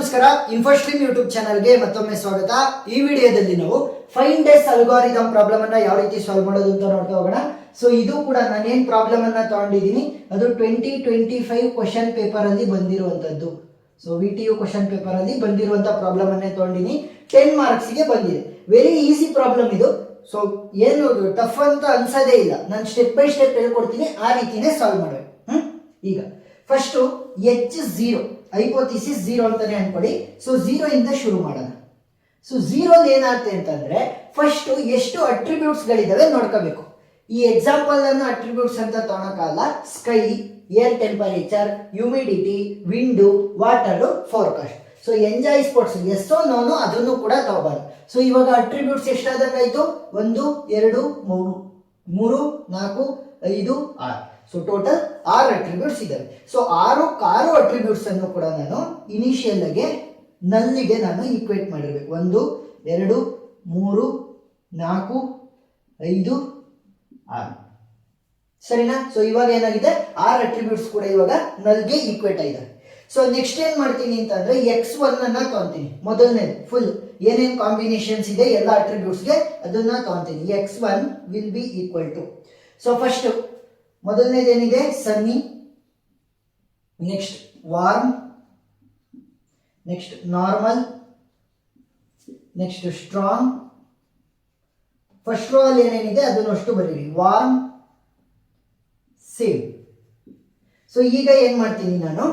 ನಮಸ್ಕಾರ. ಇನ್ಫೋಸ್ಟ್ರೀಮ್ ಯೂಟ್ಯೂಬ್ ಚಾನಲ್ಗೆ ಮತ್ತೊಮ್ಮೆ ಸ್ವಾಗತ. ಈ ವಿಡಿಯೋದಲ್ಲಿ ನಾವು ಫೈಂಡ್ ಎಸ್ ಅಲ್ಗಾರಿದಮ್ ಪ್ರಾಬ್ಲಮ್ ಅನ್ನ ಯಾವ ರೀತಿ ಸಾಲ್ವ್ ಮಾಡೋದು ಅಂತ ನೋಡ್ತಾ ಹೋಗೋಣ. ಸೊ ಇದು ಕೂಡ ನಾನೇನ್ ಪ್ರಾಬ್ಲಮ್ ಅನ್ನ ತಗೊಂಡಿದ್ದೀನಿ ಅದು 2025 ಕ್ವಶನ್ ಪೇಪರ್ ಅಲ್ಲಿ ಬಂದಿರುವಂತದ್ದು. ಸೊ VTU ಕ್ವಶನ್ ಪೇಪರ್ ಅಲ್ಲಿ ಬಂದಿರುವಂತ ಪ್ರಾಬ್ಲಮ್ ಅನ್ನೇ ತಗೊಂಡಿನಿ. 10 ಮಾರ್ಕ್ಸ್ ಗೆ ಬಂದಿದೆ. ವೆರಿ ಈಸಿ ಪ್ರಾಬ್ಲಮ್ ಇದು. ಸೊ ಏನು ಟಫ್ ಅಂತ ಅನ್ಸೋದೇ ಇಲ್ಲ. ನಾನು ಸ್ಟೆಪ್ ಬೈ ಸ್ಟೆಪ್ ಹೇಳ್ಕೊಡ್ತೀನಿ, ಆ ರೀತಿನೇ ಸಾಲ್ವ್ ಮಾಡಬೇಕು. ಈಗ ಫಸ್ಟ್ H0 ಹೈಪೋಥಿಸಿಸ್ 0 ಅಂತಾನೆ ಅನ್ಕೊಳ್ಳಿ. ಸೊ 0 ಇಂದ ಶುರು ಮಾಡೋಣ. ಸೊ 0 ಏನಾಗುತ್ತೆ ಅಂತಂದ್ರೆ ಫಸ್ಟ್ ಎಷ್ಟು ಅಟ್ರಿಬ್ಯೂಟ್ಸ್ ಗಳಿದಾವೆ ನೋಡ್ಕೋಬೇಕು. ಈ ಎಕ್ಸಾಂಪಲ್ ಅನ್ನು ಅಟ್ರಿಬ್ಯೂಟ್ಸ್ ಅಂತ ತಗೊಳಕ್ಕಾಗಲ್ಲ. Sky, air temperature, humidity, wind, water, forecast. So enjoy sports ಎಷ್ಟೋ ನೋನು ಅದನ್ನು ಕೂಡ ತಗೋಬಾರ್ದು. ಸೊ ಇವಾಗ ಅಟ್ರಿಬ್ಯೂಟ್ಸ್ ಎಷ್ಟಾದಂಗಾಯ್ತು? 1 2 3 4 5 6. ಸೊ ಟೋಟಲ್ 6 ಅಟ್ರಿಬ್ಯೂಟ್ಸ್ ಇದಾವೆ. ಸೊ 6 ಅಟ್ರಿಬ್ಯೂಟ್ಸ್ ಅನ್ನು ಕೂಡ ನಾನು ಇನಿಷಿಯಲ್ ಆಗಿ ನಲ್ಲಿಗೆ ನಾನು ಈಕ್ವೇಟ್ ಮಾಡಿರ್ಬೇಕು. 1 2 3 4 5 6 ಸರಿನಾ? ಸೊ ಇವಾಗ ಏನಾಗಿದೆ, 6 ಅಟ್ರಿಬ್ಯೂಟ್ಸ್ ಕೂಡ ಇವಾಗ ನಲ್ಗೆ ಈಕ್ವೇಟ್ ಆಗಿದೆ. ಸೊ ನೆಕ್ಸ್ಟ್ ಏನ್ ಮಾಡ್ತೀನಿ ಅಂತಂದ್ರೆ x1 ಅನ್ನ ತಗೊಂತೀನಿ. ಮೊದಲನೇದು ಫುಲ್ ಏನೇನ್ ಕಾಂಬಿನೇಷನ್ಸ್ ಇದೆ ಎಲ್ಲ ಅಟ್ರಿಬ್ಯೂಟ್ಸ್ಗೆ ಅದನ್ನ ತಗೊಂತೀನಿ. x1 will be equal to, so first ಮೊದಲನೇದೇನಿದೆ sunny, next warm, next normal, next strong. First row ಅಲ್ಲಿ ಏನೇನಿದೆ ಅದನ್ನು ಅಷ್ಟು ಬರೀರಿ. Warm, same. ಸೊ ಈಗ ಏನ್ ಮಾಡ್ತೀನಿ, ನಾನು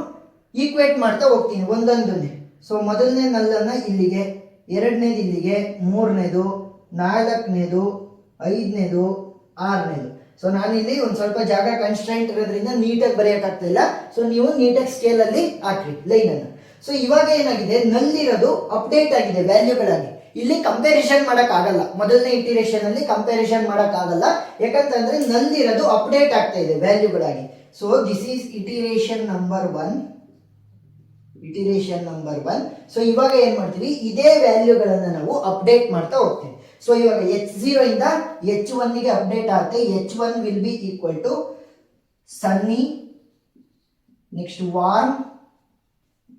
ಈಕ್ವೇಟ್ ಮಾಡ್ತಾ ಹೋಗ್ತೀನಿ ಒಂದೊಂದನ್ನೇ. ಸೊ ಮೊದಲನೇ ನಲ್ಲನ್ನ ಇಲ್ಲಿಗೆ, ಎರಡನೇದು ಇಲ್ಲಿಗೆ, ಮೂರನೇದು, ನಾಲ್ಕನೇದು, ಐದನೇದು, ಆರನೇದು. ಸೊ ನಾನಿಲ್ಲಿ ಒಂದು ಸ್ವಲ್ಪ ಜಾಗ ಕನ್ಸ್ಟ್ರೈಂಟ್ ಇರೋದ್ರಿಂದ ನೀಟಾಗಿ ಬರೆಯೋಕ್ಕಾಗ್ತಾ ಇಲ್ಲ. ಸೊ ನೀವು ನೀಟಾಗಿ ಸ್ಕೇಲ್ ಅಲ್ಲಿ ಹಾಕ್ರಿ ಲೈನ್ ಅನ್ನ. ಸೊ ಇವಾಗ ಏನಾಗಿದೆ, ನಲ್ಲಿರೋದು ಅಪ್ಡೇಟ್ ಆಗಿದೆ ವ್ಯಾಲ್ಯೂಗಳಾಗಿ. ಇಲ್ಲಿ ಕಂಪ್ಯಾರಿಸನ್ ಮಾಡಕ್ ಆಗಲ್ಲ. ಮೊದಲನೇ ಇಟಿರೇಷನ್ ಅಲ್ಲಿ ಕಂಪ್ಯಾರಿಸನ್ ಮಾಡಕ್ ಆಗಲ್ಲ. ಯಾಕಂತಂದ್ರೆ ನಲ್ಲಿರೋದು ಅಪ್ಡೇಟ್ ಆಗ್ತಾ ಇದೆ ವ್ಯಾಲ್ಯೂಗಳಾಗಿ. So this is iteration number 1. So ಇವಾಗ ಏನ್ ಮಾಡ್ತೀವಿ, ಇದೇ ವ್ಯಾಲ್ಯೂಗಳನ್ನ ನಾವು ಅಪ್ಡೇಟ್ ಮಾಡ್ತಾ ಹೋಗ್ತೀವಿ. ಸೊ ಇವಾಗ H0 ಇಂದ H1 ಗೆ ಅಪ್ಡೇಟ್ ಆಗುತ್ತೆ. H1 will be equal to sunny, next warm,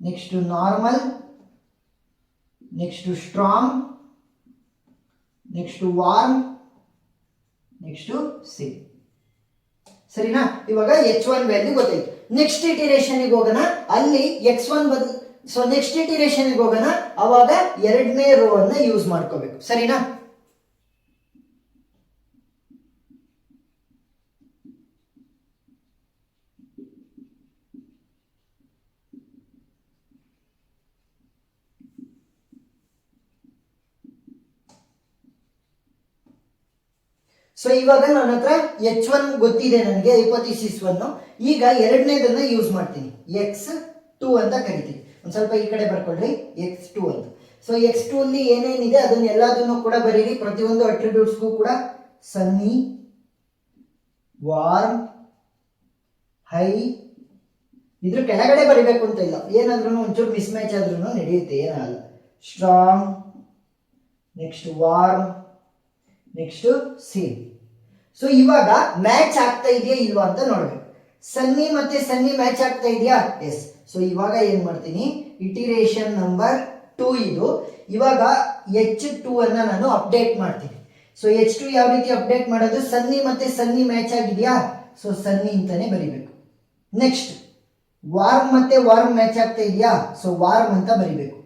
next normal, next strong, next warm, next same. ಸರಿನಾ? ಇವಾಗ H1 ವ್ಯಾಲ್ಯೂ ಗೊತ್ತಾಯ್ತು. ನೆಕ್ಸ್ಟ್ ಇಟಿರೇಷನ್ ಗೆ ಹೋಗೋಣ. ಅಲ್ಲಿ x1 ಬದಲು, ಸೊ ನೆಕ್ಸ್ಟ್ ಇಟಿರೇಷನ್ ಗೆ ಹೋಗೋಣ. ಅವಾಗ ಎರಡನೇ ರೋ ಅನ್ನ ಯೂಸ್ ಮಾಡ್ಕೋಬೇಕು. ಸರಿನಾ? ಸೊ ಇವಾಗ ನನ್ನ ಹತ್ರ H1 ಗೊತ್ತಿದೆ ನನಗೆ, ಹೈಪೋಥಿಸಿಸ್ 1. ಈಗ ಎರಡನೇದನ್ನ ಯೂಸ್ ಮಾಡ್ತೀನಿ. x2 ಅಂತ ಕರಿತೀನಿ. ಒಂದ್ ಸ್ವಲ್ಪ ಈ ಕಡೆ ಬರ್ಕೊಳ್ರಿ, x2 ಅಂತ. ಸೊ x2 ಅಲ್ಲಿ ಏನೇನಿದೆ ಅದನ್ನ ಎಲ್ಲದನ್ನು ಕೂಡ ಬರೀರಿ. ಪ್ರತಿಯೊಂದು ಅಟ್ರಿಬ್ಯೂಟ್ಸ್ಗೂ ಕೂಡ ಸನ್ನಿ, ವಾರ್ಮ್, ಹೈ, ಇದ್ರ ಕೆಳಗಡೆ ಬರಿಬೇಕು ಅಂತ ಇಲ್ಲ. ಏನಾದ್ರೂ ಒಂಚೂರು ಮಿಸ್ ಮ್ಯಾಚ್ ಆದ್ರೂ ನಡೆಯುತ್ತೆ, ಏನಲ್ಲ. Strong, next warm, next same. So ಇವಾಗ ಮ್ಯಾಚ್ ಆಗ್ತಾ ಇದೆಯಾ ಇಲ್ವಾ ಅಂತ ನೋಡ್ಬೇಕು. ಸನ್ನಿ ಮತ್ತೆ ಸನ್ನಿ ಮ್ಯಾಚ್ ಆಗ್ತಾ ಇದೆಯಾ? ಎಸ್. ಸೊ ಇವಾಗ ಏನ್ ಮಾಡ್ತೀನಿ, ಇಟಿರೇಷನ್ ನಂಬರ್ 2 ಇದು. ಇವಾಗ H2 ಅನ್ನ ನಾನು ಅಪ್ಡೇಟ್ ಮಾಡ್ತೀನಿ. ಸೊ H2 ಯಾವ ರೀತಿ ಅಪ್ಡೇಟ್ ಮಾಡೋದು, ಸನ್ನಿ ಮತ್ತೆ ಸನ್ನಿ ಮ್ಯಾಚ್ ಆಗಿದೆಯಾ? ಸೊ ಸನ್ನಿ ಅಂತಾನೆ ಬರಿಬೇಕು. ನೆಕ್ಸ್ಟ್ ವಾರ್ಮ್ ಮತ್ತೆ ವಾರ್ಮ್ ಮ್ಯಾಚ್ ಆಗ್ತಾ ಇದೆಯಾ? ಸೊ ವಾರ್ಮ್ ಅಂತ ಬರಿಬೇಕು.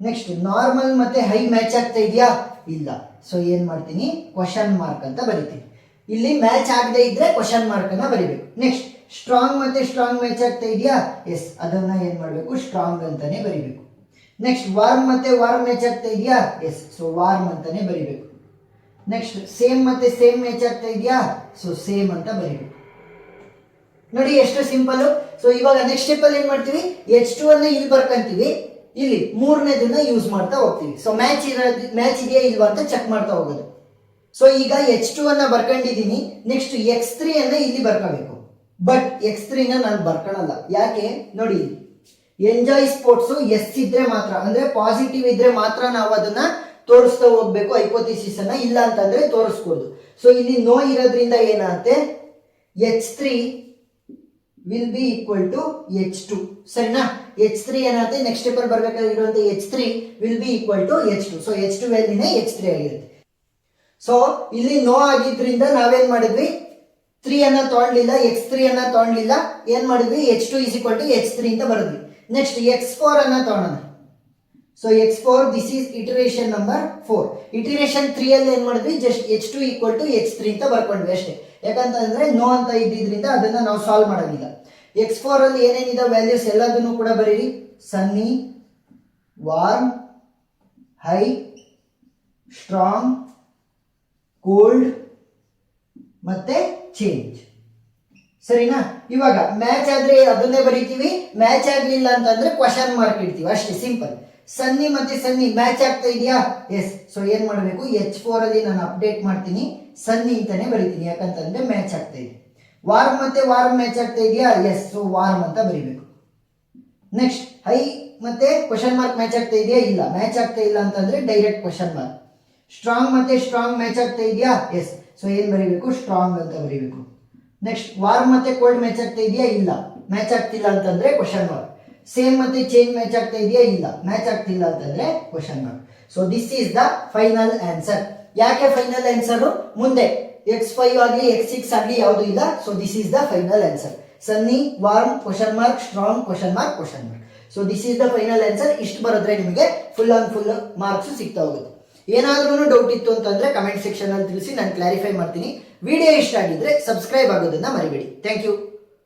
ನೆಕ್ಸ್ಟ್ ನಾರ್ಮಲ್ ಮತ್ತೆ ಹೈ ಮ್ಯಾಚ್ ಆಗ್ತಾ ಇದೆಯಾ? ಇಲ್ಲ. ಸೊ ಏನ್ ಮಾಡ್ತೀನಿ, ಕ್ವಶನ್ ಮಾರ್ಕ್ ಅಂತ ಬರಿತೀನಿ. ಇಲ್ಲಿ ಮ್ಯಾಚ್ ಆಗದೆ ಇದ್ರೆ ಕ್ವಶನ್ ಮಾರ್ಕ್ ಅನ್ನ ಬರಿಬೇಕು. ನೆಕ್ಸ್ಟ್ ಸ್ಟ್ರಾಂಗ್ ಮತ್ತೆ ಸ್ಟ್ರಾಂಗ್ ಮ್ಯಾಚ್ ಆಗ್ತಾ ಇದೆಯಾ? ಎಸ್. ಅದನ್ನ ಏನ್ ಮಾಡ್ಬೇಕು, ಸ್ಟ್ರಾಂಗ್ ಅಂತಾನೆ ಬರಿಬೇಕು. ನೆಕ್ಸ್ಟ್ ವಾರ್ಮ್ ಮತ್ತೆ ವಾರ್ಮ್ ಮ್ಯಾಚ್ ಆಗ್ತಾ ಇದೆಯಾ? ಎಸ್. ಸೊ ವಾರ್ಮ್ ಅಂತಾನೆ ಬರಿಬೇಕು. ನೆಕ್ಸ್ಟ್ ಸೇಮ್ ಮತ್ತೆ ಸೇಮ್ ಮ್ಯಾಚ್ ಆಗ್ತಾ ಇದೆಯಾ? ಸೊ ಸೇಮ್ ಅಂತ ಬರಿಬೇಕು. ನೋಡಿ ಎಷ್ಟು ಸಿಂಪಲ್. ಸೊ ಇವಾಗ ನೆಕ್ಸ್ಟ್ ಸ್ಟೆಪ್ ಅಲ್ಲಿ ಏನ್ ಮಾಡ್ತೀವಿ, H2 ಅನ್ನ ಇಲ್ಲಿ ಬರ್ಕಂತೀವಿ. ಇಲ್ಲಿ ಮೂರನೇದನ್ನ ಯೂಸ್ ಮಾಡ್ತಾ ಹೋಗ್ತೀವಿ. ಸೊ ಮ್ಯಾಚ್ ಇದೆಯಾ ಇಲ್ವಾ ಅಂತ ಚೆಕ್ ಮಾಡ್ತಾ ಹೋಗೋದು. ಸೊ ಈಗ H2 ಅನ್ನ ಬರ್ಕೊಂಡಿದ್ದೀನಿ. ನೆಕ್ಸ್ಟ್ x3 ಅನ್ನ ಇಲ್ಲಿ ಬರ್ಕೋಬೇಕು. ಬಟ್ x3 ನ ನಾನು ಬರ್ಕೊಳಲ್ಲ. ಯಾಕೆ ನೋಡಿ, ಎಂಜಾಯ್ ಸ್ಪೋರ್ಟ್ಸ್ ಎಸ್ ಇದ್ರೆ ಮಾತ್ರ, ಅಂದ್ರೆ ಪಾಸಿಟಿವ್ ಇದ್ರೆ ಮಾತ್ರ ನಾವು ಅದನ್ನ ತೋರಿಸ್ತಾ ಹೋಗ್ಬೇಕು ಹೈಪೋಥಿಸಿಸ್ ಅನ್ನ. ಇಲ್ಲ ಅಂತಂದ್ರೆ ತೋರಿಸ್ಬೋದು. ಸೊ ಇಲ್ಲಿ ನೋ ಇರೋದ್ರಿಂದ ಏನಾಗುತ್ತೆ, H3 will be equal to H2 ಸರಿನಾ. H3 ಏನಾಗುತ್ತೆ ನೆಕ್ಸ್ಟ್ ಸ್ಟೆಪ್ ಅಲ್ಲಿ ಬರಬೇಕಾಗಿರುವಂತ H3 will be equal to H2. So H2 ವ್ಯಾಲ್ಯೂನೇ H3 ಆಗಿರುತ್ತೆ. ಸೊ ಇಲ್ಲಿ ನೋ ಆಗಿದ್ರಿಂದ ನಾವೇನ್ ಮಾಡಿದ್ವಿ, 3 ಅನ್ನ ತಗೊಂಡ್ಲಿಲ್ಲ, X3 ಅನ್ನ ತಗೊಂಡ್ಲಿಲ್ಲ, ಏನ್ ಮಾಡಿದ್ವಿ H2 is equal to H3 ಅಂತ ಬರೆದ್ವಿ. ನೆಕ್ಸ್ಟ್ X4 ಅನ್ನ ತಗೊಳ್ಳೋಣ. So X4 this is iteration number 4. Iteration 3 ಅಲ್ಲಿ ಏನ್ ಮಾಡಿದ್ವಿ, just H2 equal to H3 ಅಂತ ಬರ್ಕೊಂಡ್ವಿ ಅಷ್ಟೇ. ಯಾಕಂತಂದ್ರೆ ನೋ ಅಂತ ಇದ್ದಿದ್ರಿಂದ ಅದನ್ನ ನಾವು ಸಾಲ್ವ್ ಮಾಡೋದಿಲ್ಲ. X4 ಅಲ್ಲಿ ಏನೇನಿದೆ ವ್ಯಾಲ್ಯೂಸ್ ಎಲ್ಲದನ್ನು ಕೂಡ ಬರೀರಿ. ಸನ್ನಿ, ವಾರ್ಮ್, ಹೈ, ಸ್ಟ್ರಾಂಗ್, ಕೋಲ್ಡ್ ಮತ್ತೆ ಚೇಂಜ್ ಸರಿನಾ. ಇವಾಗ ಮ್ಯಾಚ್ ಆದ್ರೆ ಅದನ್ನೇ ಬರೀತೀವಿ, ಮ್ಯಾಚ್ ಆಗ್ಲಿಲ್ಲ ಅಂತಂದ್ರೆ ಕ್ವಶನ್ ಮಾರ್ಕ್ ಇಡ್ತೀವಿ ಅಷ್ಟೇ, ಸಿಂಪಲ್. ಸನ್ನಿ ಮತ್ತೆ ಸನ್ನಿ ಮ್ಯಾಚ್ ಆಗ್ತಾ ಇದೆಯಾ, ಎಸ್. ಸೊ ಏನ್ ಮಾಡಬೇಕು, H4 ಅಲ್ಲಿ ನಾನು ಅಪ್ಡೇಟ್ ಮಾಡ್ತೀನಿ, ಸನ್ನಿ ಅಂತಾನೆ ಬರೀತೀನಿ, ಯಾಕಂತಂದ್ರೆ ಮ್ಯಾಚ್ ಆಗ್ತಾ ಇದೆ. ವಾರ್ಮ್ ಮತ್ತೆ ವಾರ್ಮ್ ಮ್ಯಾಚ್ ಆಗ್ತಾ ಇದೆಯಾ, ಎಸ್. ಸೊ ವಾರ್ಮ್ ಅಂತ ಬರೀಬೇಕು. ನೆಕ್ಸ್ಟ್ ಹೈ ಮತ್ತೆ ಕ್ವಶನ್ ಮಾರ್ಕ್ ಮ್ಯಾಚ್ ಆಗ್ತಾ ಇದೆಯಾ, ಇಲ್ಲ. ಮ್ಯಾಚ್ ಆಗ್ತಾ ಇಲ್ಲ ಅಂತಂದ್ರೆ ಡೈರೆಕ್ಟ್ ಕ್ವಶನ್ ಮಾರ್ಕ್. ಸ್ಟ್ರಾಂಗ್ ಮತ್ತೆ ಸ್ಟ್ರಾಂಗ್ ಮ್ಯಾಚ್ ಆಗ್ತಾ ಇದೆಯಾ, ಎಸ್. ಸೊ ಏನ್ ಬರೀಬೇಕು, ಸ್ಟ್ರಾಂಗ್ ಅಂತ ಬರೀಬೇಕು. ನೆಕ್ಸ್ಟ್ ವಾರ್ಮ್ ಮತ್ತೆ ಕೋಲ್ಡ್ ಮ್ಯಾಚ್ ಆಗ್ತಾ ಇದೆಯಾ, ಇಲ್ಲ. ಮ್ಯಾಚ್ ಆಗ್ತಿಲ್ಲ ಅಂತಂದ್ರೆ ಕ್ವಶನ್ ಮಾರ್ಕ್. ಸೇಮ್ ಮತ್ತೆ ಚೇಂಜ್ ಮ್ಯಾಚ್ ಆಗ್ತಾ ಇದೆಯಾ, ಇಲ್ಲ. ಮ್ಯಾಚ್ ಆಗ್ತಿಲ್ಲ ಅಂತಂದ್ರೆ question mark. So this is the final answer. ಯಾಕೆ ಫೈನಲ್ ಆನ್ಸರ್, ಮುಂದೆ X5 ಆಗಲಿ X6 ಆಗಲಿ ಯಾವುದು ಇಲ್ಲ. So this is the final answer. Sunny, warm, question mark, strong, question mark, question mark. So this is the final answer. ಇಷ್ಟು ಬರೆದ್ರೆ ನಿಮಗೆ full on full marks ಸಿಗ್ತಾ ಹೋಗುತ್ತೆ. ಏನಾದ್ರೂ ಡೌಟ್ ಇತ್ತು ಅಂತಂದ್ರೆ ಕಮೆಂಟ್ ಸೆಕ್ಷನ್ ಅಲ್ಲಿ ತಿಳಿಸಿ, ನಾನು ಕ್ಲಾರಿಫೈ ಮಾಡ್ತೀನಿ. ವಿಡಿಯೋ ಇಷ್ಟ ಆಗಿದ್ರೆ ಸಬ್ಸ್ಕ್ರೈಬ್ ಆಗೋದನ್ನ ಮರಿಬೇಡಿ. Thank you.